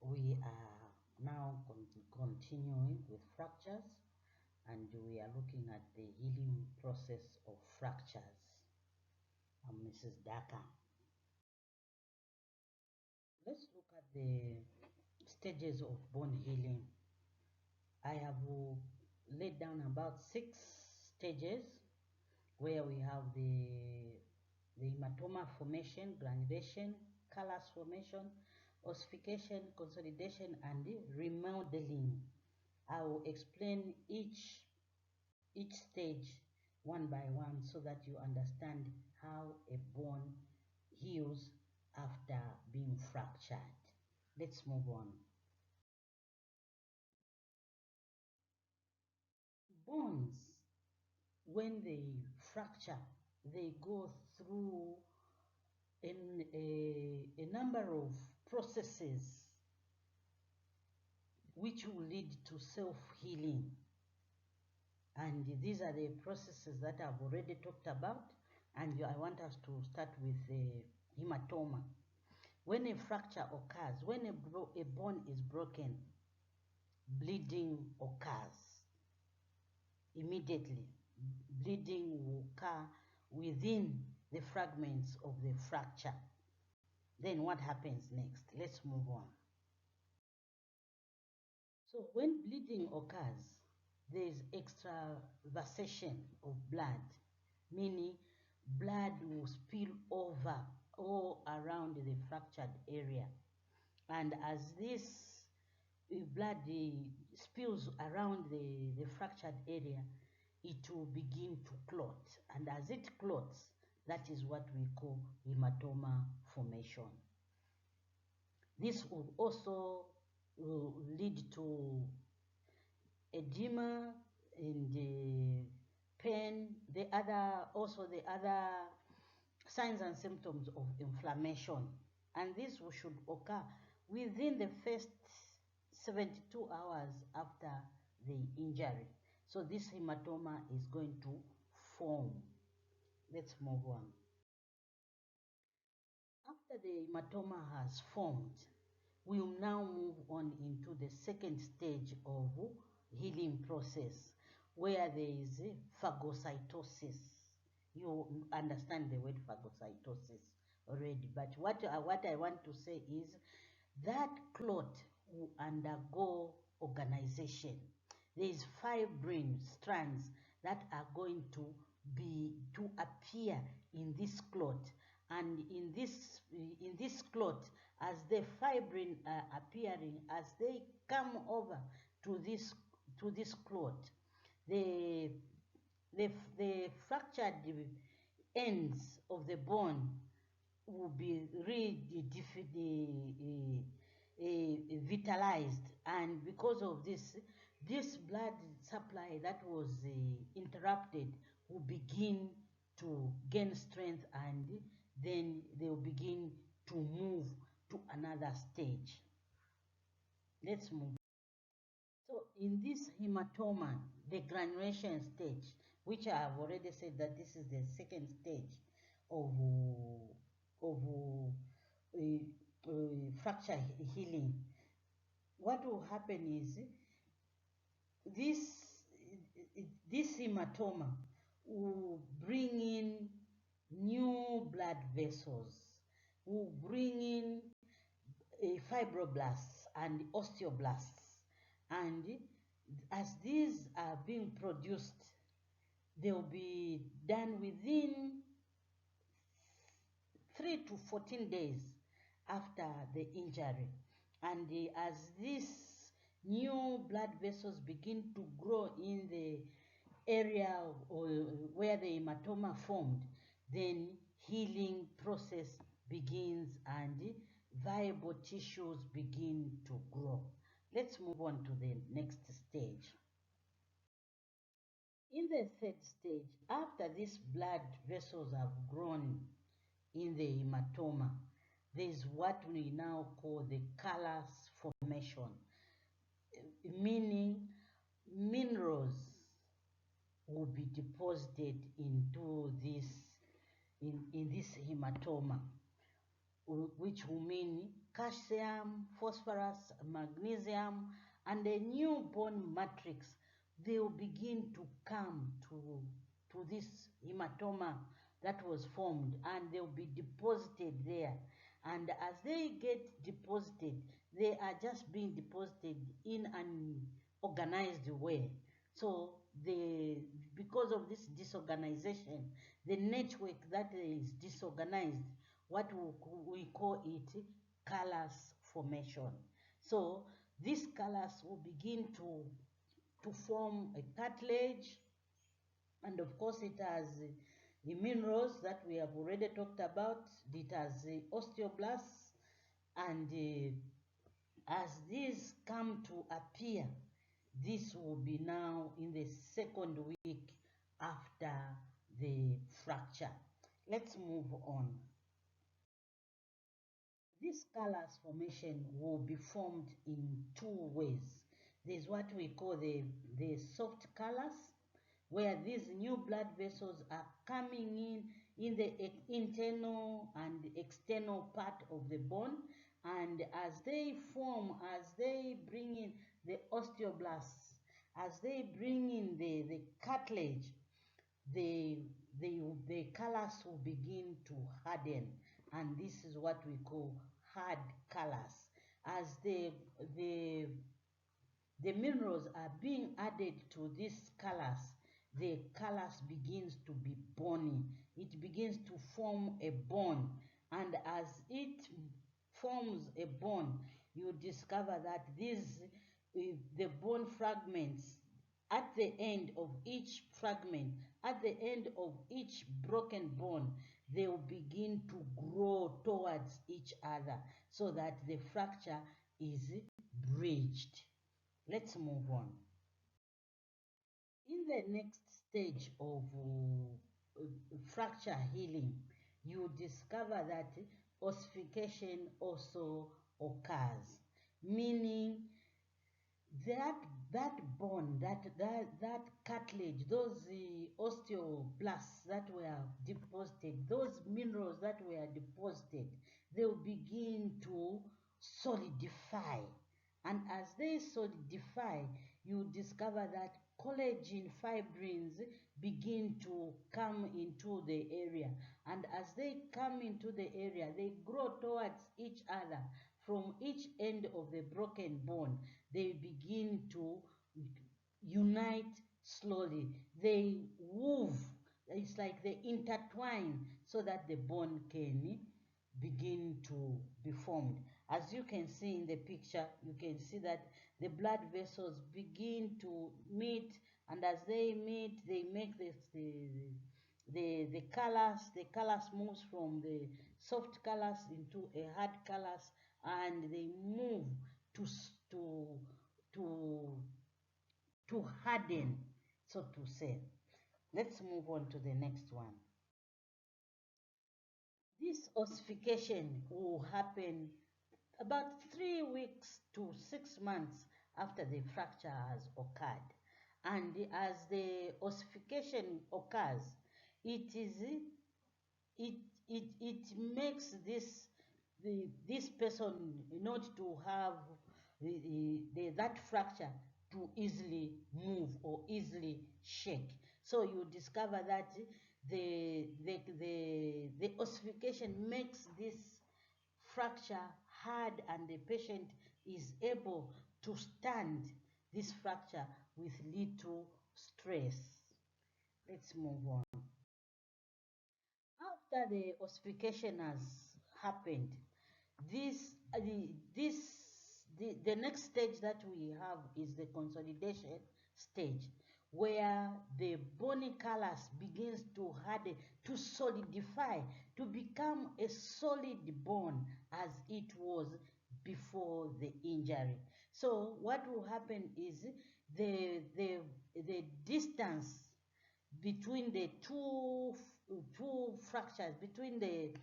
We are now continuing with fractures, and we are looking at the healing process of fractures. I'm Mrs. Daka. Let's look at the stages of bone healing. I have laid down about 6 stages where we have the hematoma formation, granulation, callus formation, ossification, consolidation, and the remodeling. I will explain each stage one by one so that you understand how a bone heals after being fractured. Let's move on. Bones, when they fracture, they go through a number of processes which will lead to self-healing. And these are the processes that I've already talked about, and I want us to start with the hematoma. When a fracture occurs, when a bone is broken, bleeding occurs immediately. Bleeding will occur within the fragments of the fracture. Then what happens next? Let's move on. So when bleeding occurs, there is extravasation of blood, meaning blood will spill over all around the fractured area. And as this blood spills around the fractured area, it will begin to clot. And as it clots, that is what we call hematoma formation. This will also lead to edema and pain, the other signs and symptoms of inflammation. And this should occur within the first 72 hours after the injury. So this hematoma is going to form. Let's move on. After the hematoma has formed, we will now move on into the second stage of healing process, where there is phagocytosis. You understand the word phagocytosis already, but what I want to say is that clot will undergo organization. There is fibrin strands that are going to appear in this clot, and in this clot, as the fibrin are appearing, as they come over to this clot, the fractured ends of the bone will be vitalized, and because of this blood supply that was interrupted will begin to gain strength, and then they will begin to move to another stage. Let's move. So in this hematoma, the granulation stage, which I have already said that this is the second stage of fracture healing, what will happen is this hematoma will bring in new blood vessels, will bring in fibroblasts and osteoblasts, and as these are being produced, they'll be done within 3 to 14 days after the injury. And as these new blood vessels begin to grow in the area where the hematoma formed, then healing process begins and viable tissues begin to grow. Let's move on to the next stage. In the third stage, after these blood vessels have grown in the hematoma, there is what we now call the callus formation, meaning minerals will be deposited into this in this hematoma. which will mean calcium, phosphorus, magnesium, and a new bone matrix, they will begin to come to this hematoma that was formed, and they'll be deposited there. And as they get deposited, they are just being deposited in an organized way. So because of this disorganization, the network that is disorganized, what we call it callus formation. So this callus will begin to form a cartilage, and of course it has the minerals that we have already talked about. It has the osteoblasts, and as these come to appear, this will be now in the second week after the fracture. Let's move on. This callus formation will be formed in two ways. There's what we call the soft callus, where these new blood vessels are coming in the internal and external part of the bone, and as they form, as they bring in the osteoblasts, as they bring in the cartilage, the callus will begin to harden, and this is what we call hard callus. As the minerals are being added to this callus, the callus begins to be bony. It begins to form a bone, and as it forms a bone, you discover that the bone fragments, at the end of each fragment, at the end of each broken bone, they will begin to grow towards each other, so that the fracture is bridged. Let's move on. In the next stage of fracture healing, you discover that ossification also occurs, meaning that bone, that cartilage, those osteoblasts that were deposited, those minerals that were deposited, they will begin to solidify. And as they solidify, you discover that collagen fibrins begin to come into the area. And as they come into the area, they grow towards each other. From each end of the broken bone, they begin to unite slowly. They wove. It's like they intertwine so that the bone can begin to be formed. As you can see in the picture, you can see that the blood vessels begin to meet, and as they meet, they make the callus. The callus moves from the soft callus into a hard callus, and they move to to to harden, so to say. Let's move on to the next one. This ossification will happen about 3 weeks to 6 months after the fracture has occurred. And as the ossification occurs, it makes this person not to have that fracture to easily move or easily shake. So you discover that the ossification makes this fracture hard, and the patient is able to stand this fracture with little stress. Let's move on. After the ossification has happened, the next stage that we have is the consolidation stage, where the bony callus begins to harden, to solidify, to become a solid bone as it was before the injury. So what will happen is the distance between the two fractures, between the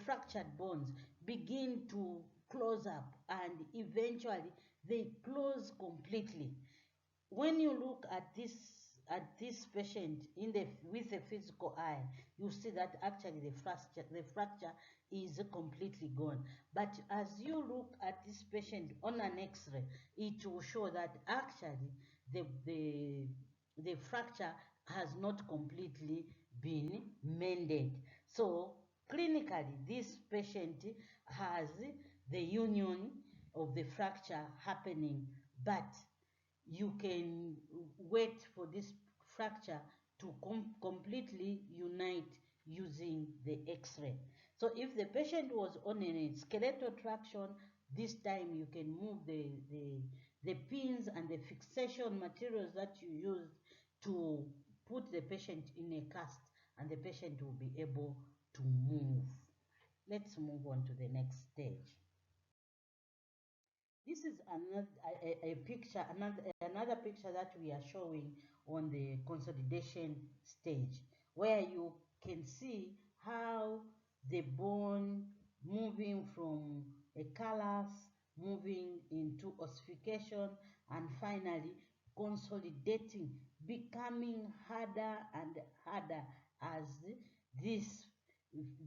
fractured bones, begin to close up, and eventually they close completely. When you look at this patient with a physical eye, you see that actually the fracture is completely gone. But as you look at this patient on an X-ray, it will show that actually the fracture has not completely been mended. So clinically, this patient has the union of the fracture happening, but you can wait for this fracture to completely unite using the X-ray. So if the patient was on a skeletal traction, this time you can move the pins and the fixation materials that you used to put the patient in a cast, and the patient will be able to move. Let's move on to the next stage. This is a picture, another picture that we are showing on the consolidation stage, where you can see how the bone moving from a callus, moving into ossification, and finally consolidating, becoming harder and harder as this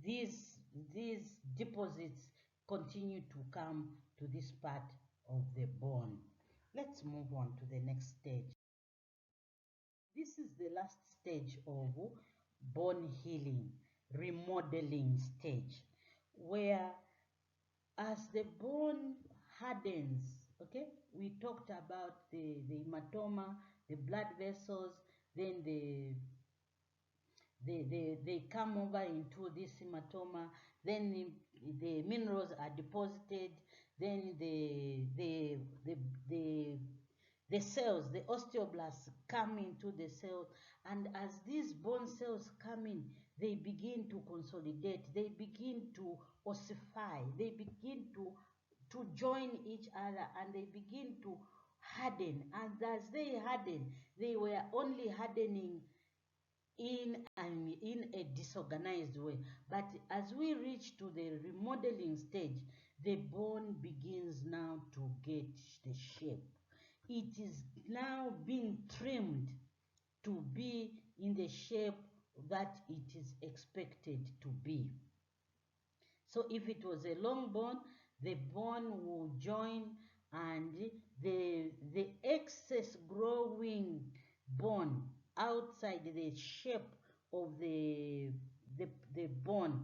these deposits continue to come to this part of the bone. Let's move on to the next stage. This is the last stage of bone healing, remodeling stage, where as the bone hardens, okay, we talked about the hematoma, the blood vessels, then they come over into this hematoma, then the minerals are deposited, then the cells, the osteoblasts come into the cells, and as these bone cells come in, they begin to consolidate, they begin to ossify, they begin to join each other, and they begin to harden. And as they harden, they were only hardening in a disorganized way. But as we reach to the remodeling stage, the bone begins now to get the shape. It is now being trimmed to be in the shape that it is expected to be. So if it was a long bone, the bone will join, and the excess growing bone outside the shape of the bone,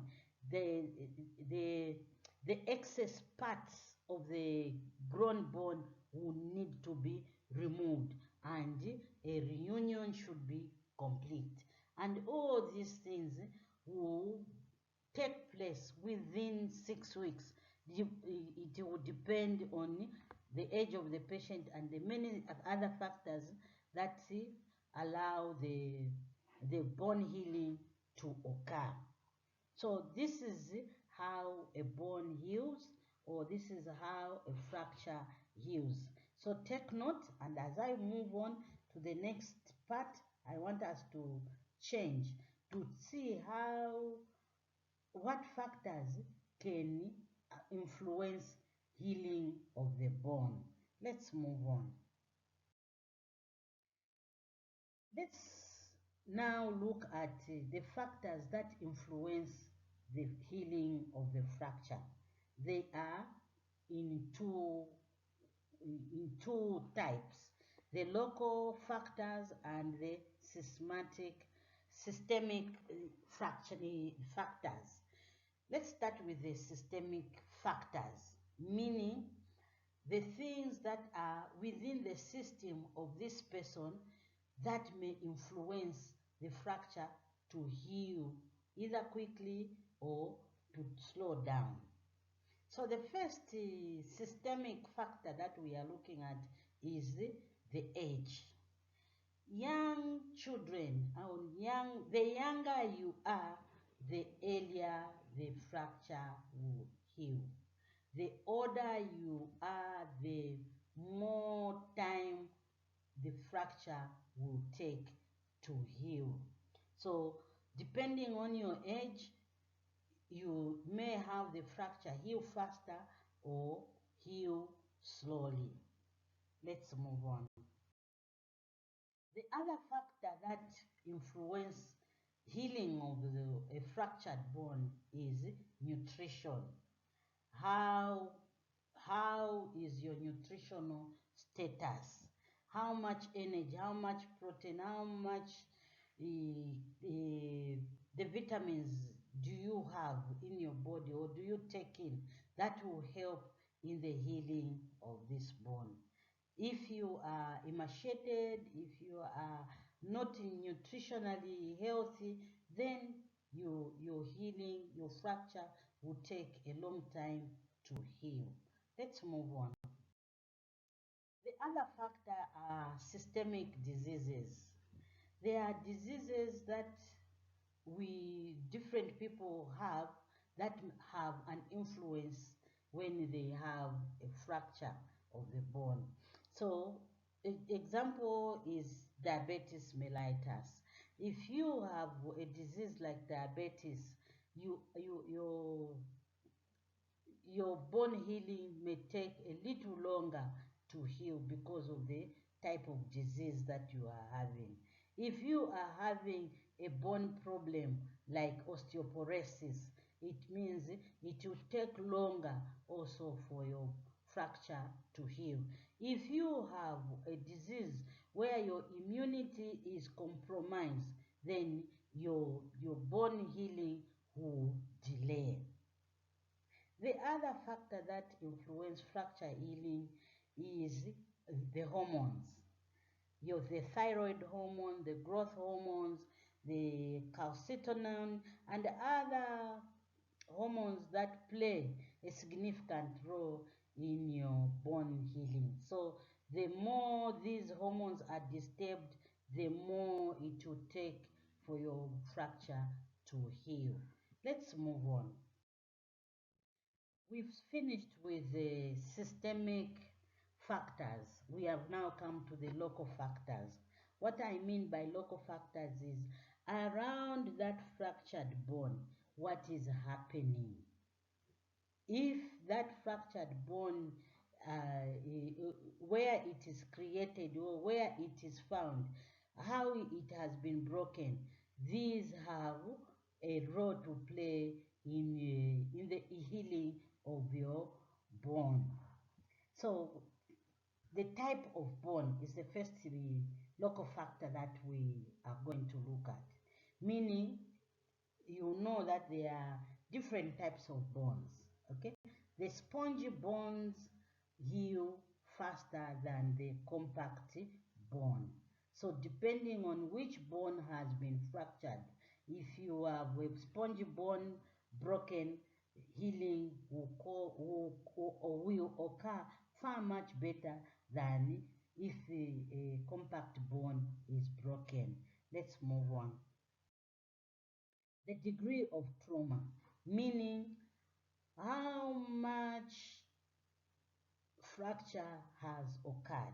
the excess parts of the grown bone will need to be removed, and a reunion should be complete. And all these things will take place within 6 weeks. It will depend on the age of the patient and the many other factors that allow the bone healing to occur. So this is how a bone heals, or this is how a fracture heals. So take note, and as I move on to the next part, I want us to change to see what factors can influence healing of the bone. Let's move on. Let's now look at the factors that influence the healing of the fracture. They are in two types: the local factors and the systemic factors. Let's start with the systemic factors, meaning the things that are within the system of this person that may influence the fracture to heal either quickly or to slow down. So the first systemic factor that we are looking at is the age. Young children, the younger you are, the earlier the fracture will heal. The older you are, the more time the fracture will take to heal. So depending on your age, you may have the fracture heal faster or heal slowly. Let's move on. The other factor that influences healing of a fractured bone is nutrition. How is your nutritional status? How much energy, how much protein, how much the vitamins do you have in your body, or do you take in, that will help in the healing of this bone? If you are emaciated, if you are not nutritionally healthy, then your healing, your fracture will take a long time to heal. Let's move on. The other factor are systemic diseases. There are diseases that different people have that have an influence when they have a fracture of the bone. So, example is diabetes mellitus. If you have a disease like diabetes, your bone healing may take a little longer to heal because of the type of disease that you are having. If you are having a bone problem like osteoporosis, it means it will take longer also for your fracture to heal. If you have a disease where your immunity is compromised, then your bone healing will delay. The other factor that influence fracture healing is the hormones. The thyroid hormone, the growth hormones, the calcitonin, and other hormones that play a significant role in your bone healing. So the more these hormones are disturbed, the more it will take for your fracture to heal. Let's move on. We've finished with the systemic factors. We have now come to the local factors. What I mean by local factors is around that fractured bone, what is happening? If that fractured bone, where it is created or where it is found, how it has been broken, these have a role to play in the healing of your bone. So the type of bone is the first local factor that we are going to look at. Meaning, you know that there are different types of bones. Okay, the spongy bones heal faster than the compact bone. So depending on which bone has been fractured, if you have a spongy bone broken, healing will occur far much better than if a compact bone is broken. Let's move on. The degree of trauma, meaning how much fracture has occurred.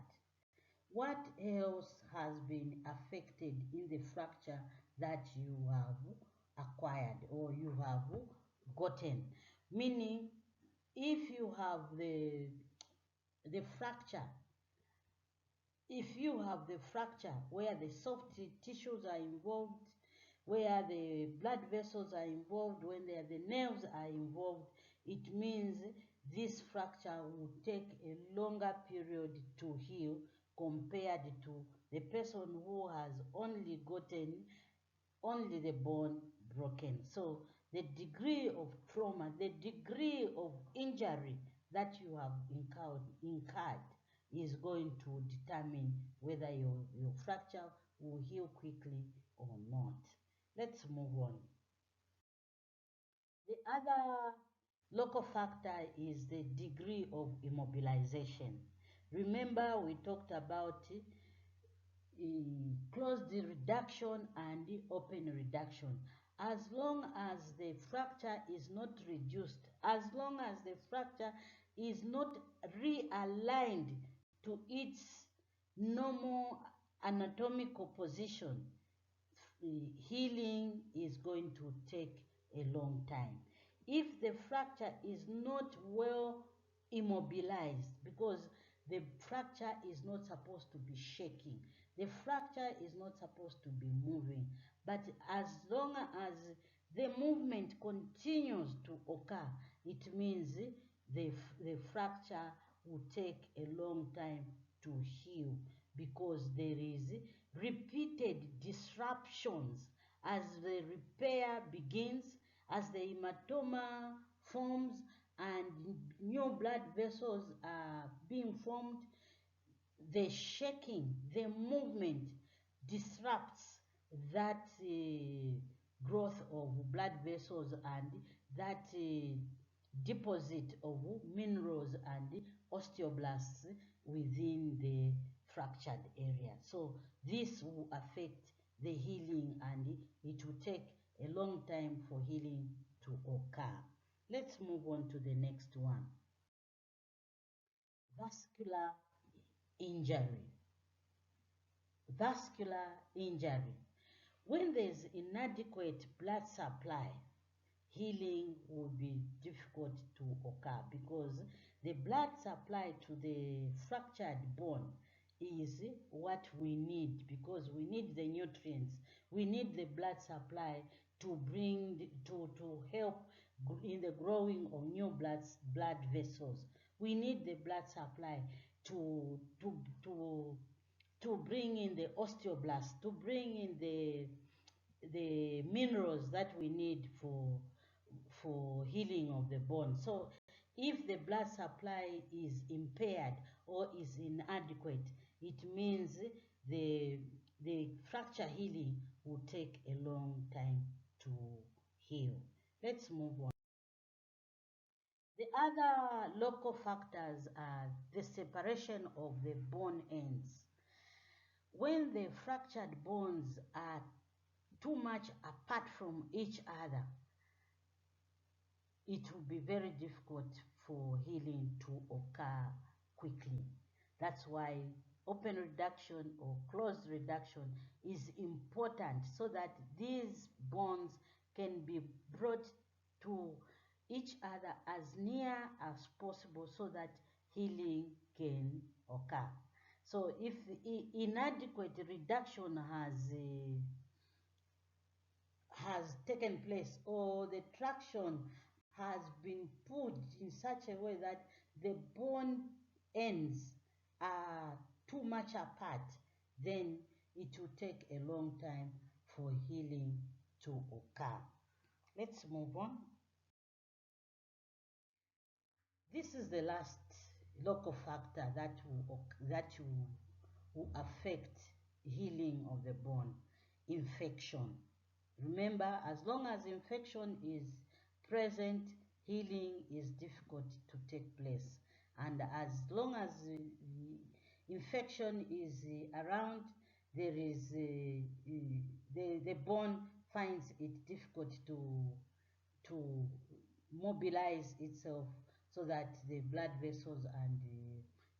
What else has been affected in the fracture that you have acquired or you have gotten? Meaning, if you have the fracture, if you have the fracture where the soft tissues are involved, where the blood vessels are involved, when the nerves are involved, it means this fracture will take a longer period to heal compared to the person who has only gotten only the bone broken. So the degree of trauma, the degree of injury that you have incurred is going to determine whether your fracture will heal quickly or not. Let's move on. The other local factor is the degree of immobilization. Remember, we talked about closed reduction and open reduction. As long as the fracture is not reduced, as long as the fracture is not realigned to its normal anatomical position, healing is going to take a long time. If the fracture is not well immobilized, because the fracture is not supposed to be shaking, the fracture is not supposed to be moving, But as long as the movement continues to occur, it means the fracture will take a long time to heal, because there is repeated disruptions as the repair begins, as the hematoma forms and new blood vessels are being formed. The shaking, the movement disrupts that growth of blood vessels and that deposit of minerals and osteoblasts within the fractured area. So this will affect the healing, and it will take a long time for healing to occur. Let's move on to the next one. Vascular injury. Vascular injury. When there's inadequate blood supply, healing will be difficult to occur, because the blood supply to the fractured bone is what we need, because we need the nutrients, we need the blood supply to help in the growing of new blood vessels. We need the blood supply to bring in the osteoblasts, to bring in the minerals that we need for healing of the bone. So if the blood supply is impaired or is inadequate, it means the fracture healing will take a long time to heal. Let's move on. The other local factors are the separation of the bone ends. When the fractured bones are too much apart from each other, it will be very difficult for healing to occur quickly. That's why open reduction or closed reduction is important, so that these bones can be brought to each other as near as possible, so that healing can occur. So if inadequate reduction has taken place, or the traction has been put in such a way that the bone ends are too much apart, then it will take a long time for healing to occur. Let's move on. This is the last local factor that will affect healing of the bone: infection. Remember, as long as infection is present, healing is difficult to take place. And as long as infection is around, there is the bone finds it difficult to mobilize itself, so that the blood vessels and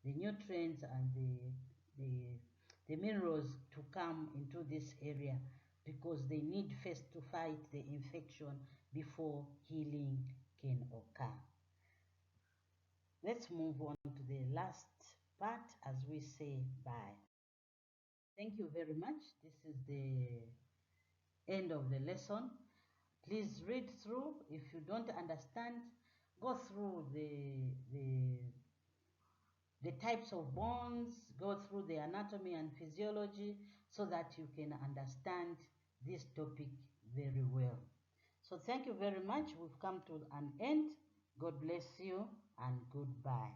the nutrients and the minerals to come into this area, because they need first to fight the infection before healing can occur. Let's move on to the last part as we say bye. Thank you very much. This is the end of the lesson. Please read through. If you don't understand, go through the types of bones, go through the anatomy and physiology, so that you can understand this topic very well. So thank you very much. We've come to an end. God bless you and goodbye.